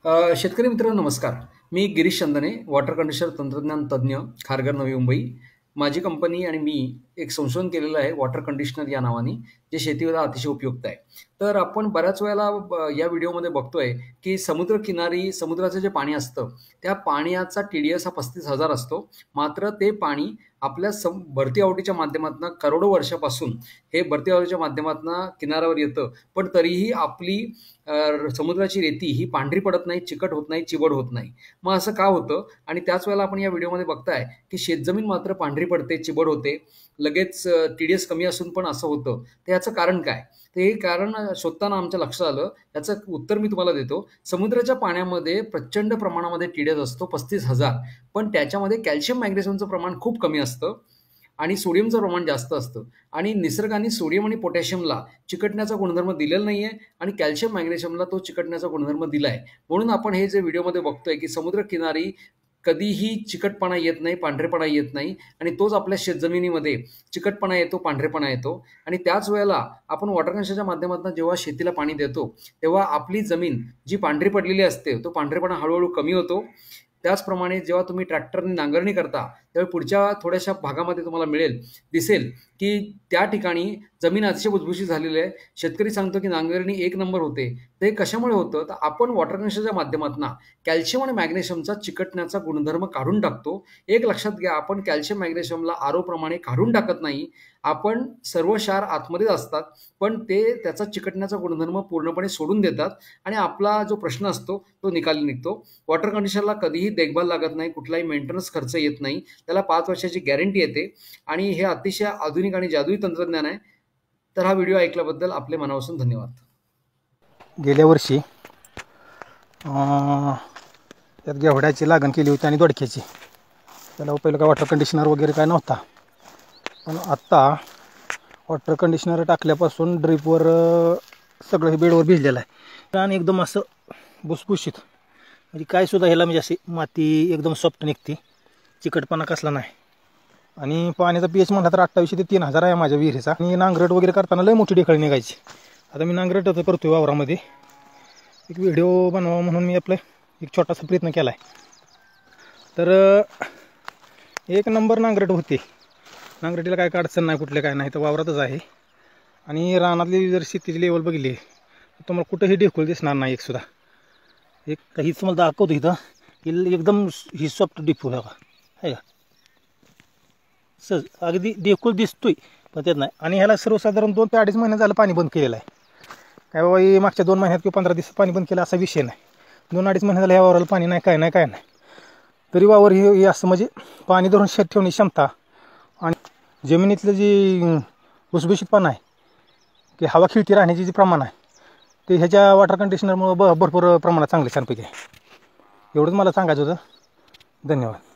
शेतकरी मित्रांनो नमस्कार. मी गिरीश चंदने, वॉटर कंडिशनर तंत्रज्ञान तज्ञ, खारघर, नवी मुंबई. माझी कंपनी आणि मी एक संशोधन केलेलं आहे वॉटर कंडिशनर या नावाने, जे शेतीला अतिशय उपयुक्त आहे. तर आपण बऱ्याच वेळेला या व्हिडिओमध्ये बघतोय, की समुद्रकिनारी समुद्राचं जे पाणी असतं, त्या पाण्याचा TDS हा 35,000 असतो. मात्र ते पाणी आपल्या भरती आवडीच्या माध्यमातून करोडो वर्षापासून हे भरती आवडीच्या माध्यमातून किनाऱ्यावर येतं. पण तरीही आपली समुद्राची रेती ही पांढरी पडत नाही, चिकट होत नाही, चिबड होत नाही. मग असं का होतं? आणि त्याच वेळेला आपण या व्हिडिओमध्ये बघताय, की शेतजमीन मात्र पांढरी पडते, चिबड होते. लगेच TDS कमी असून पण असं होतं. तर याचं कारण काय? तर हे कारण शोधताना आमच्या लक्षात आलं. याचं उत्तर मी तुम्हाला देतो. समुद्राच्या पाण्यामध्ये प्रचंड प्रमाणामध्ये TDS असतो 35,000. पण त्याच्यामध्ये कॅल्शियम मॅग्नेशियमचं प्रमाण खूप कमी असतं आणि सोडियमचं प्रमाण जास्त असतं. आणि निसर्गाने सोडियम आणि पोटॅशियमला चिकटण्याचा गुणधर्म दिलेला नाहीये आणि कॅल्शियम मॅग्नेशियमला तो चिकटण्याचा गुणधर्म दिलाय. म्हणून आपण हे जे व्हिडिओमध्ये बघतोय, की समुद्रकिनारी कधीही चिकटपणा येत नाही, पांढरेपणा येत नाही आणि तोच आपल्या शेतजमिनीमध्ये चिकटपणा येतो, पांढरेपणा येतो. आणि त्याच वेळेला आपण वॉटर कनेक्शनच्या माध्यमातून जेव्हा शेतीला पाणी देतो, तेव्हा आपली जमीन जी पांढरी पडलेली असते, तो पांढरेपणा हळू कमी होतो. त्याचप्रमाणे जेव्हा तुम्ही ट्रॅक्टरने नांगरणी करता, त्यावेळी पुढच्या थोड्याशा भागामध्ये तुम्हाला दिसेल, की त्या ठिकाणी जमीन अतिशय भुसभुशीत झालेली आहे. शेतकरी सांगतो, की नांगरणी एक नंबर होते. तर हे कशामुळे होतं? तर आपण वॉटर कनेक्शनच्या माध्यमातून कॅल्शियम आणि मॅग्नेशियमचा चिकटण्याचा गुणधर्म काढून टाकतो. एक लक्षात घ्या, आपण कॅल्शियम मॅग्नेशियमला प्रमाणे काढून टाकत नाही. आपण सर्व क्षार आतमध्येच असतात, पण ते त्याचा चिकटण्याचा गुणधर्म पूर्णपणे सोडून देतात आणि आपला जो प्रश्न असतो तो निकाली निघतो. वॉटर कंडिशनरला कधीही देखभाल लागत नाही, कुठलाही मेंटेनन्स खर्च येत नाही. त्याला 5 वर्षाची गॅरंटी येते आणि हे अतिशय आधुनिक आणि जादुई तंत्रज्ञान आहे. तर हा व्हिडिओ ऐकल्याबद्दल आपले मनापासून धन्यवाद. गेल्या वर्षी त्यात घेवड्याची लागण केली होती आणि दोडक्याची. त्याला पहिलं काय वॉटर कंडिशनर वगैरे काय नव्हता. पण आत्ता वॉटर कंडिशनर टाकल्यापासून ड्रीपवर सगळं हे बेडवर भिजलेलं आहे आणि एकदम असं भुसभुशीत, म्हणजे काय सुद्धा ह्याला म्हणजे अशी माती एकदम सॉफ्ट निघते, चिकटपणा कसला नाही. आणि पाण्याचा pH म्हणला तर 28 ते 3000 आहे माझ्या विहिरीचा. आणि नांगरट वगैरे करताना लय मोठी ढेकळी निघायची. आता मी नांगरट करतोय वावरामध्ये. एक व्हिडिओ बनवा म्हणून मी आपलं एक छोटासा प्रयत्न केला आहे. तर एक नंबर नांगरट होते. नांगरटीला काय अडचण नाही, कुठले काय नाही, तर वावरातच आहे. आणि रानातली जर शेतीची लेवल बघितली तर तुम्हाला कुठंही ढेकूळ दिसणार नाही एक सुद्धा. एक काहीच तुम्हाला दाखवतो इथं, की एकदम ही सॉफ्ट ढेकूळ आहे का, सहज अगदी ढेकूळ दिसतोय पण त्यात नाही. आणि ह्याला सर्वसाधारण 2 ते 2.5 महिने झालं पाणी बंद केलेलं आहे. काय बाबा ही मागच्या 2 महिन्यात किंवा 15 दिवसात पाणी बंद केलं असा विषय नाही. 2-2.5 महिने झालं ह्या वावराला पाणी नाही, काय नाही काय नाही, तरी वावर हे असं म्हणजे पाणी धरून शेत ठेवण्याची क्षमता आणि जमिनीतलं जी भुसभुशीतपणा आहे, की हवा खिळती राहण्याची जी प्रमाण आहे, ते ह्याच्या वॉटर कंडिशनरमुळं भरपूर प्रमाणात चांगलं छानपैकी आहे. एवढंच मला सांगायचं होतं. धन्यवाद.